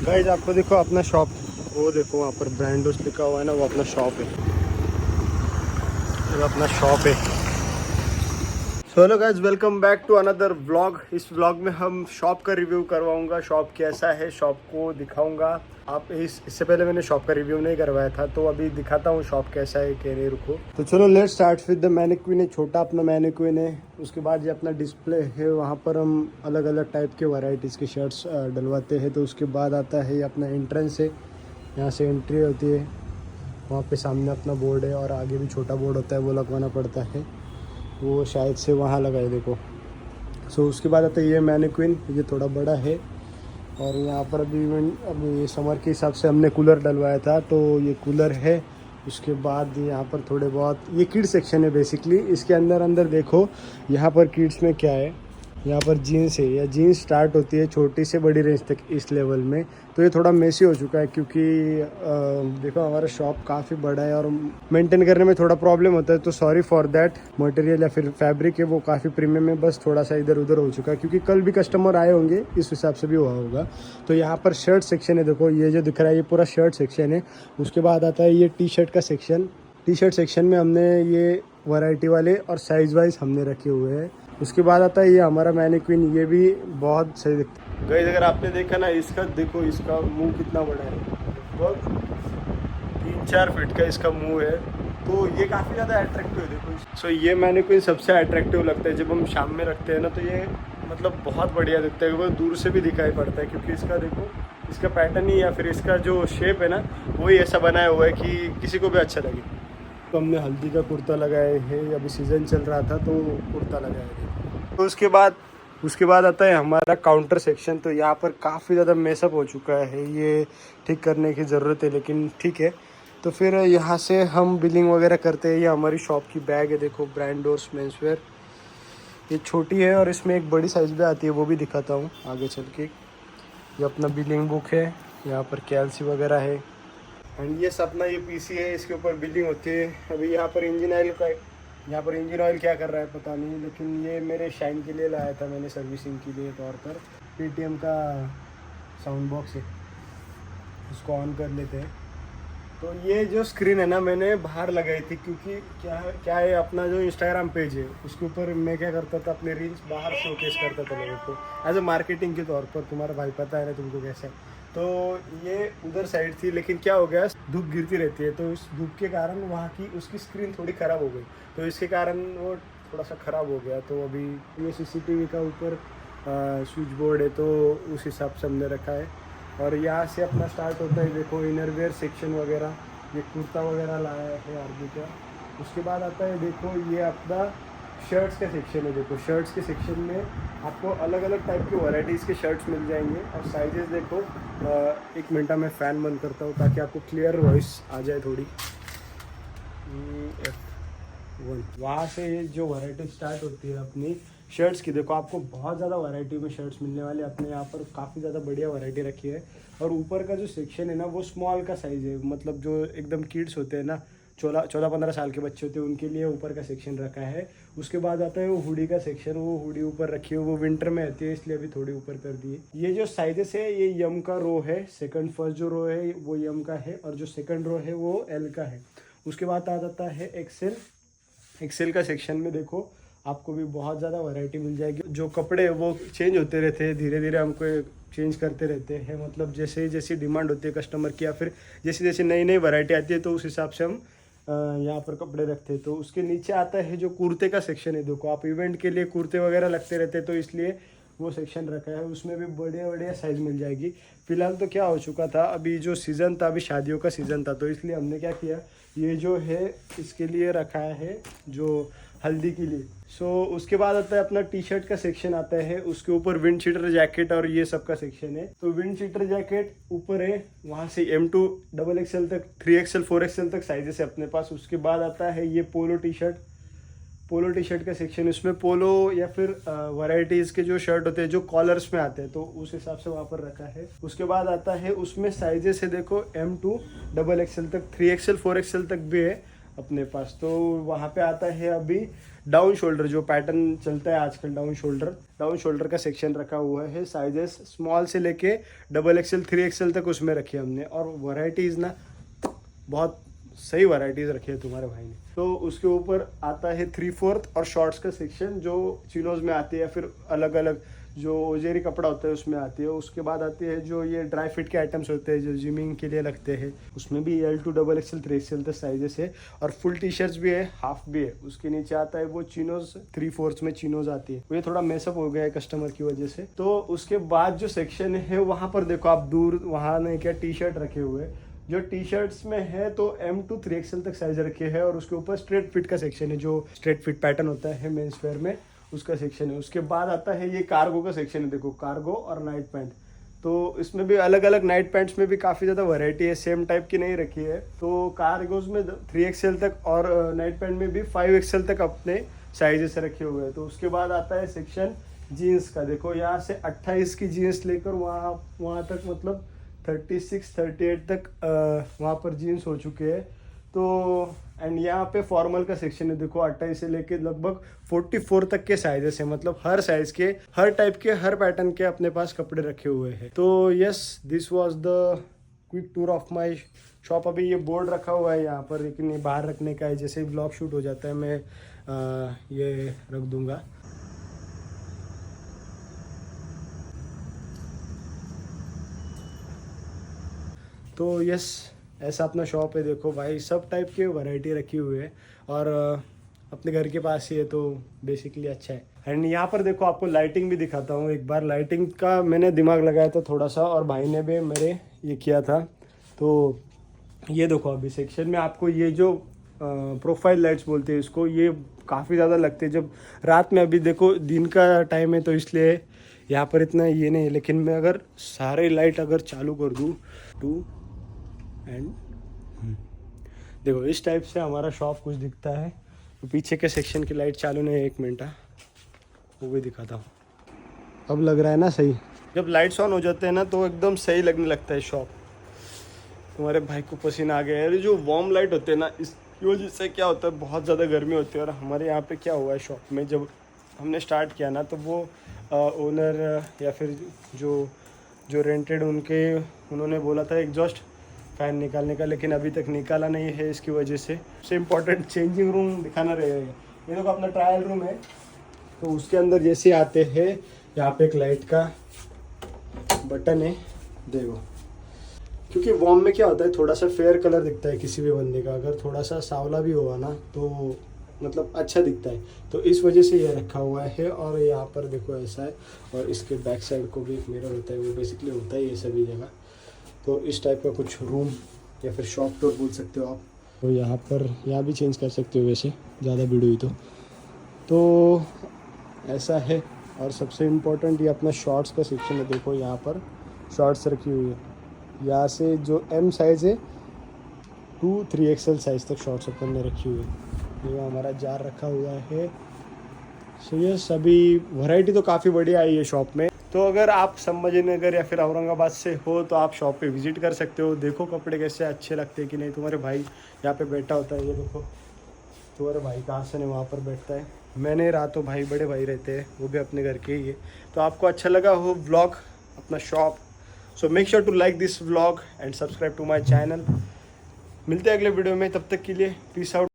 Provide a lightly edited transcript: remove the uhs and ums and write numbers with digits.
Guys आपको देखो अपना शॉप, वो देखो वहाँ पर ब्रांडोस लिखा हुआ है ना, वो अपना शॉप है, वो अपना शॉप है। So hello guys, welcome back to another vlog. इस व्लॉग में हम शॉप का रिव्यू करवाऊंगा, शॉप कैसा है शॉप को दिखाऊंगा। आप इससे पहले मैंने शॉप का रिव्यू नहीं करवाया था, तो अभी दिखाता हूँ शॉप कैसा है कि नहीं। रुको, तो चलो let's start with the mannequin है, छोटा अपना मैनिक्विन है। उसके बाद ये अपना डिस्प्ले है, वहाँ पर हम अलग अलग टाइप के वैरायटीज़ के शर्ट्स डलवाते हैं। तो उसके बाद आता है ये अपना एंट्रेंस है, यहाँ से एंट्री होती है। वहाँ पे सामने अपना बोर्ड है और आगे भी छोटा बोर्ड होता है, वो लगवाना पड़ता है, वो शायद से वहाँ लगाए देखो। सो उसके बाद आता है ये मैनिक्विन, ये थोड़ा बड़ा है। और यहाँ पर अभी समर के हिसाब से हमने कूलर डलवाया था, तो ये कूलर है। उसके बाद यहाँ पर थोड़े बहुत ये किड्स सेक्शन है बेसिकली। इसके अंदर देखो, यहाँ पर किड्स में क्या है, यहाँ पर जीन्स है। या जीन्स स्टार्ट होती है छोटी से बड़ी रेंज तक इस लेवल में। तो ये थोड़ा मेसी हो चुका है क्योंकि देखो हमारा शॉप काफ़ी बड़ा है और मेंटेन करने में थोड़ा प्रॉब्लम होता है। तो सॉरी फॉर दैट। मटेरियल या फिर फैब्रिक है वो काफ़ी प्रीमियम है, बस थोड़ा सा इधर उधर हो चुका है क्योंकि कल भी कस्टमर आए होंगे, इस हिसाब से भी हुआ होगा। तो यहाँ पर शर्ट सेक्शन है, देखो ये जो दिख रहा है ये पूरा शर्ट सेक्शन है। उसके बाद आता है ये टी शर्ट का सेक्शन। टी शर्ट सेक्शन में हमने ये वैरायटी वाले और साइज़ वाइज हमने रखे हुए हैं। उसके बाद आता है ये हमारा मैनिक्विन, ये भी बहुत सही दिखता है। गाइस अगर आपने देखा ना, इसका देखो, इसका मुंह कितना बड़ा है, लगभग 3-4 फीट का इसका मुंह है। तो ये काफ़ी ज़्यादा अट्रैक्टिव है देखो। सो ये मैनिक्विन सबसे अट्रैक्टिव लगता है जब हम शाम में रखते हैं ना, तो ये मतलब बहुत बढ़िया दिखता है, वो दूर से भी दिखाई पड़ता है क्योंकि इसका देखो, इसका पैटर्न ही या फिर इसका जो शेप है ना, वही ऐसा बनाया हुआ है कि किसी को भी अच्छा लगे। तो हमने हल्दी का कुर्ता लगाए है, अभी सीज़न चल रहा था तो कुर्ता लगाए थे। तो उसके बाद आता है हमारा काउंटर सेक्शन। तो यहाँ पर काफ़ी ज़्यादा मेसअप हो चुका है, ये ठीक करने की ज़रूरत है, लेकिन ठीक है। तो फिर यहाँ से हम बिलिंग वगैरह करते हैं। ये हमारी शॉप की बैग है, देखो ब्रांडोस मेंसवेयर। ये छोटी है और इसमें एक बड़ी साइज़ भी आती है, वो भी दिखाता हूँ आगे चल के। ये अपना बिलिंग बुक है, यहाँ पर कैल्सी वगैरह है। एंड ये सपना, ये पीसी है, इसके ऊपर बिलिंग होती है। अभी यहाँ पर इंजन ऑयल का, यहाँ पर इंजन ऑयल क्या कर रहा है पता नहीं, लेकिन ये मेरे शाइन के लिए लाया था मैंने सर्विसिंग के लिए तौर पर। पेटीएम का साउंड बॉक्स है, इसको ऑन कर लेते हैं। तो ये जो स्क्रीन है ना, मैंने बाहर लगाई थी क्योंकि क्या है, अपना जो इंस्टाग्राम पेज है उसके ऊपर मैं क्या करता था, अपने रील्स बाहर शोकेस करता था लोगों को एज ए मार्केटिंग के तौर पर। तुम्हारा भाई पता है ना तुमको कैसे। तो ये उधर साइड थी, लेकिन क्या हो गया, धूप गिरती रहती है, तो इस धूप के कारण वहाँ की उसकी स्क्रीन थोड़ी ख़राब हो गई। तो इसके कारण वो थोड़ा सा ख़राब हो गया। तो अभी ये CCTV का ऊपर स्विच बोर्ड है, तो उस हिसाब से हमने रखा है। और यहाँ से अपना स्टार्ट होता है, देखो इनरवेयर सेक्शन वगैरह, ये कुर्ता वगैरह लाया है आरबी का। उसके बाद आता है देखो ये अपना शर्ट्स का सेक्शन है। देखो शर्ट्स के सेक्शन में आपको अलग अलग टाइप के वैराइटीज़ के शर्ट्स मिल जाएंगे और साइजेस देखो। एक मिनट में फ़ैन बंद करता हूँ ताकि आपको क्लियर वॉइस आ जाए थोड़ी। F1 वहाँ से ये जो वैरायटी स्टार्ट होती है अपनी शर्ट्स की, देखो आपको बहुत ज़्यादा वैरायटी में शर्ट्स मिलने वाले। अपने यहाँ पर काफ़ी ज़्यादा बढ़िया वैरायटी रखी है। और ऊपर का जो सेक्शन है ना, वो स्मॉल का साइज़ है, मतलब जो एकदम किड्स होते हैं ना, 14-15 साल के बच्चे होते हैं, उनके लिए ऊपर का सेक्शन रखा है। उसके बाद आता है वो हुडी का सेक्शन, वो हुडी ऊपर रखी है, वो विंटर में आती है इसलिए अभी थोड़ी ऊपर कर दी है। ये जो साइजेस है, ये यम का रो है, फर्स्ट जो रो है वो यम का है, और जो सेकंड रो है वो एल का है। उसके बाद आ जाता है एक्सेल का सेक्शन में। देखो आपको भी बहुत ज़्यादा वैरायटी मिल जाएगी। जो कपड़े वो चेंज होते रहते हैं, धीरे धीरे हमको चेंज करते रहते हैं, मतलब जैसे जैसी डिमांड होती है कस्टमर की या फिर जैसी जैसी नई नई वैरायटी आती है, तो उस हिसाब से हम यहाँ पर कपड़े रखते हैं। तो उसके नीचे आता है जो कुर्ते का सेक्शन है। देखो आप इवेंट के लिए कुर्ते वगैरह लगते रहते हैं, तो इसलिए वो सेक्शन रखा है, उसमें भी बढ़िया बढ़िया साइज़ मिल जाएगी। फिलहाल तो क्या हो चुका था, अभी जो सीज़न था, अभी शादियों का सीज़न था, तो इसलिए हमने क्या किया, ये जो है इसके लिए रखा है, जो हल्दी के लिए। सो उसके बाद आता है अपना टी शर्ट का सेक्शन आता है, उसके ऊपर विंड शीटर जैकेट और ये सब का सेक्शन है। तो विंड शीटर जैकेट ऊपर है, वहाँ से M2 XXL तक, 3XL 4XL तक साइजेस है अपने पास। उसके बाद आता है ये पोलो टी शर्ट का सेक्शन। इसमें पोलो या फिर वैरायटीज़ के जो शर्ट होते हैं जो कॉलर्स में आते हैं, तो उस हिसाब से वहाँ पर रखा है। उसके बाद आता है उसमें साइजेस है, देखो M2 XXL तक, 3XL 4XL तक भी है अपने पास। तो वहाँ पे आता है अभी डाउन शोल्डर जो पैटर्न चलता है आजकल, डाउन शोल्डर का सेक्शन रखा हुआ है। साइजेस स्मॉल से लेके XXL 3XL तक उसमें रखी है हमने। और वैरायटीज़ ना बहुत सही वैरायटीज़ रखी है तुम्हारे भाई ने। तो उसके ऊपर आता है 3/4 और शॉर्ट्स का सेक्शन जो चिनोज में आती है, फिर अलग अलग जो ओजेरी कपड़ा होता है उसमें आती है। उसके बाद आती है जो ये ड्राई फिट के आइटम्स होते हैं जो जिमिंग के लिए लगते हैं, उसमें भी L to XXL 3XL तक साइजेस है। और फुल टी शर्ट्स भी है, हाफ भी है। उसके नीचे आता है वो चिनोज, 3/4 में चिनोज आती है। ये थोड़ा मेसअप हो गया है कस्टमर की वजह से। तो उसके बाद जो सेक्शन है वहाँ पर देखो आप दूर, वहाँ ने क्या टी शर्ट रखे हुए, जो टी शर्ट्स में है तो M to 3XL तक साइज रखे हैं। और उसके ऊपर स्ट्रेट फिट का सेक्शन है, जो स्ट्रेट फिट पैटर्न होता है मेंस वेयर में, उसका सेक्शन है। उसके बाद आता है ये कार्गो का सेक्शन है, देखो कार्गो और नाइट पैंट। तो इसमें भी अलग अलग नाइट पैंट्स में भी काफ़ी ज़्यादा वैरायटी है, सेम टाइप की नहीं रखी है। तो कार्गोज में 3XL तक और नाइट पैंट में भी 5XL तक अपने साइजेस रखे हुए हैं। तो उसके बाद आता है सेक्शन जीन्स का, देखो यहाँ से 28 की जीन्स लेकर वहाँ तक, मतलब 36 38 तक वहाँ पर जीन्स हो चुके हैं। तो एंड यहाँ पे फॉर्मल का सेक्शन है, देखो 28 से लेके लगभग 44 तक के साइजेस हैं। मतलब हर साइज के, हर टाइप के, हर पैटर्न के अपने पास कपड़े रखे हुए हैं। तो yes, this was the quick tour of my shop. अभी ये बोर्ड रखा हुआ है यहाँ पर, लेकिन ये बाहर रखने का है। जैसे ही ब्लॉग शूट हो जाता है मैं ये रख दूँगा। तो यस, ऐसा अपना शॉप है। देखो भाई सब टाइप के वैरायटी रखी हुई है और अपने घर के पास ही है, तो बेसिकली अच्छा है। एंड यहाँ पर देखो आपको लाइटिंग भी दिखाता हूँ एक बार। लाइटिंग का मैंने दिमाग लगाया था थोड़ा सा, और भाई ने भी मेरे ये किया था। तो ये देखो अभी सेक्शन में आपको ये जो प्रोफाइल लाइट्स बोलते हैं इसको, ये काफ़ी ज़्यादा लगते हैं जब रात में। अभी देखो दिन का टाइम है तो इसलिए यहाँ पर इतना ये नहीं है, लेकिन मैं अगर सारे लाइट अगर चालू कर दूँ एंड देखो इस टाइप से हमारा शॉप कुछ दिखता है। तो पीछे के सेक्शन की लाइट चालू नहीं है, 1 मिनट वो भी दिखाता हूँ। अब लग रहा है ना सही? जब लाइट्स ऑन हो जाते हैं ना तो एकदम सही लगने लगता है शॉप। तुम्हारे भाई को पसीना आ गया है। जो वार्म लाइट होते हैं ना, इसकी वजह से क्या होता है, बहुत ज़्यादा गर्मी होती है। और हमारे यहाँ पे क्या हुआ है शॉप में, जब हमने स्टार्ट किया ना तो वो ओनर या फिर जो रेंटेड उन्होंने बोला था एग्जॉस्ट फैन निकालने का, लेकिन अभी तक निकाला नहीं है। इसकी वजह से सबसे इम्पोर्टेंट चेंजिंग रूम दिखाना रहेगा। ये देखो अपना ट्रायल रूम है, तो उसके अंदर जैसे आते हैं यहाँ पे एक लाइट का बटन है, देखो। क्योंकि वॉर्म में क्या होता है, थोड़ा सा फेयर कलर दिखता है किसी भी बंदे का, अगर थोड़ा सा सांवला भी होगा ना तो मतलब अच्छा दिखता है। तो इस वजह से ये रखा हुआ है। और यहाँ पर देखो ऐसा है, और इसके बैक साइड को भी एक मिरर होता है, वो बेसिकली होता है ये सभी जगह। तो इस टाइप का कुछ रूम या फिर शॉप टूर बोल सकते हो आप। तो यहाँ भी चेंज कर सकते हो वैसे, ज़्यादा भीड़ हुई तो ऐसा है। और सबसे इम्पोर्टेंट ये अपना शॉर्ट्स का सेक्शन है, देखो यहाँ पर शॉर्ट्स रखी हुई है। यहाँ से जो M साइज़ है to 3XL साइज़ तक शॉर्ट्स अपन ने रखी हुई है। ये हमारा जार रखा हुआ है। सो ये सभी वैरायटी तो काफ़ी बढ़िया आई है शॉप में। तो अगर आप संभाजीनगर या फिर औरंगाबाद से हो तो आप शॉप पे विज़िट कर सकते हो। देखो कपड़े कैसे अच्छे लगते हैं कि नहीं। तुम्हारे भाई यहाँ पे बैठा होता है, ये देखो तुम्हारे भाई का आसन है वहाँ पर बैठता है। मैं नहीं रहा तो भाई, बड़े भाई रहते हैं, वो भी अपने घर के ही है। तो आपको अच्छा लगा हो व्लॉग अपना shop, so make sure to like this vlog and subscribe to my channel. मिलते हैं अगले वीडियो में, तब तक के लिए पीस आउट।